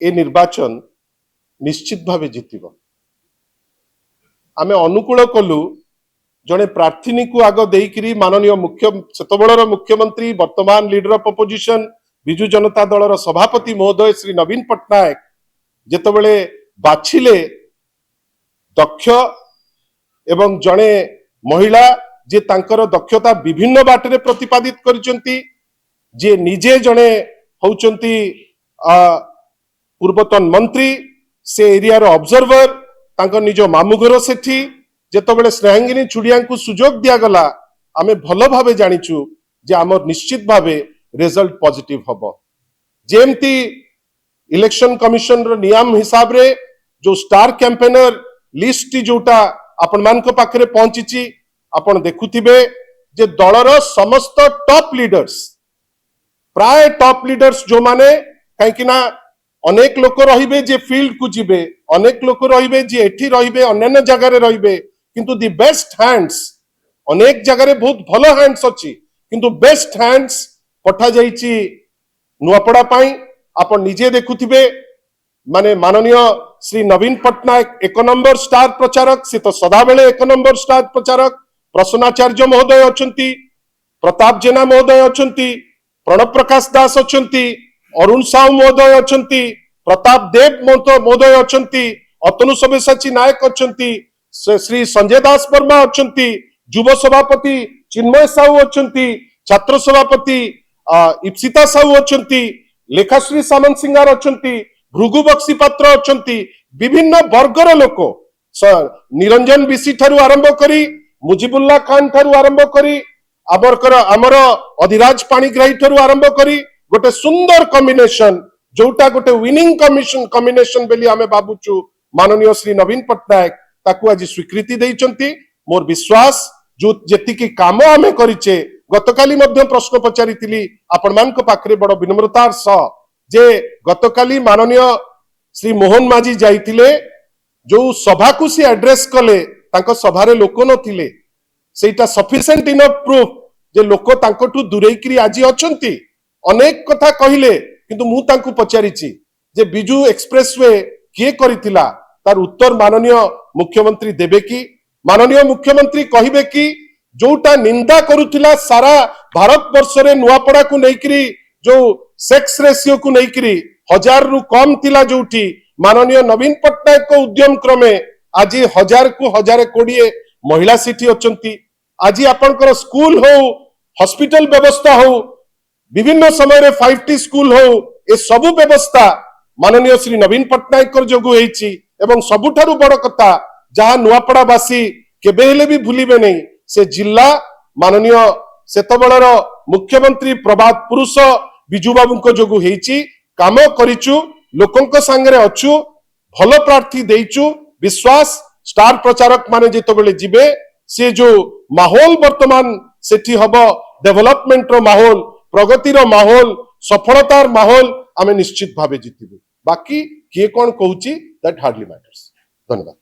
ए निर्वाचन निश्चित भाव जितब आमे अनुकूल कलु जड़े प्रार्थी को आग देकरी माननीय मुख्यमंत्री वर्तमान leader of opposition Biju Janata Dal सभापति महोदय श्री नवीन पट्टनायक जेतबेले बाछिले दक्ष एवं जड़े महिला जे तांकर दक्षता विभिन्न बाटरे प्रतिपादित करिसेंती जे निजे जड़े होउचंती पूर्वतन मंत्री से एरिया रो ऑब्जर्वर तांकर निज मामुघर सेठी जेतबेले स्नेहांगिनी छुड़िया को सुजोग दिया गला आमे भलो भावे जानिचु जे आमर निश्चित भावे रिजल्ट पॉजिटिव हबो जेमती इलेक्शन कमिशन रो नियम हिसाब रे जो स्टार कैंपेनर लिस्ट जोटा आपण मान को पाखरे पहुंची आपण देखुथिबे जे दलर समस्त टॉप लीडर्स प्राय टॉप लीडर्स जो माने काईकिना अनेक लोक रहिबे जे फील्ड को जिबे अनेक लोक रहिबे जे एठी रहिबे अन्य जगह रे रहिबे किंतु दी बेस्ट हैंड्स अनेक जगह रे बहुत भलो हैंड्स अछि किंतु बेस्ट हैंड्स पठा जाईची नुआपड़ा पाई आपण निजे देखुथिबे माने माननीय श्री नवीन पट्टनायक एक नंबर स्टार प्रचारक से तो सदाबेले एक नंबर स्टार प्रचारक प्रसन्नाचार्य महोदय अछंती प्रताप जेना महोदय अछंती प्रणव प्रकाश दास अछंती अरुण साहू महोदय अछंती प्रताप देव महोदय अछंती अतनु सब्यसाची नायक अछंती श्री संजय दास वर्मा अछंती युव सभापति चिन्मय साहू अछंती छात्र सभापति इप्सिता साहू अछंती लेखाश्री सामंत सिंगार अछंती भृगु बक्सी पात्र अछंती विभिन्न वर्गर लोक निरंजन बिसी ठारू आरंभ करी मुजिबुल्ला खान ठारू आरंभ करी आमर अधिराज पाणिग्राही ठारू आरंभ करी गोटे सुंदर कॉम्बिनेशन जोटा गोटे विनिंग कॉम्बिनेशन बेली आमे बाबुचु माननीय श्री नवीन पट्टनायक ताकू आज स्वीकृति देइचंती मोर विश्वास जो जेतिकी काम आमे करिचे गतकाली मध्य प्रश्न पचारितिली आपण मान को पाखरे बड़ विनम्रतार सह जे गतकाली माननीय श्री मोहन माझी जाइतिले जो सभा को सी एड्रेस कले तांको सभारे लोक नथिले सेटा सफिशिएंट इनफ प्रूफ जे लोक तांकोटू दूरेकरी आज अछंती अनेक कथा कहिले किंतु मु तांको पचारिची जे बिजू एक्सप्रेसवे किए करितिला तार उत्तर माननीय मुख्यमंत्री देबे की माननीय मुख्यमंत्री कहिबे की जोटा निंदा करुथिला सारा भारत वर्ष रे नुआपड़ा को नेकरी जो सेक्स रेशियो को नेकरी 1000 रु कम थिला जोठी माननीय नवीन पट्टनायक को उद्यम क्रमे आज 1000 को 1020 महिला सिटी अछंती आज आपनकर स्कूल हो हॉस्पिटल व्यवस्था हो विभिन्न समय रे 5T स्कूल हो ए सबु व्यवस्था माननीय श्री नवीन पट्टनायक कर जोगु हेची एवं सबुठारु बड़ कथा जहां नुआपड़ावासी केबे हेले भी भूलिबे नहीं से जिला माननीय सेतबेलर मुख्यमंत्री प्रभात पुरुष बिजू बाबू को जोगु हेची काम करिचु लोकंक संगे अछु भलो प्रार्थी देइचु विश्वास स्टार प्रचारक माने जेतबेले जिबे से जो माहौल वर्तमान सेठी हबो डेवलपमेंट रो माहौल प्रगति रो माहौल सफलतार माहौल आमे निश्चित भावे जितिबु बाकी किए कोन कहूची दैट हार्डली मैटर्स धन्यवाद।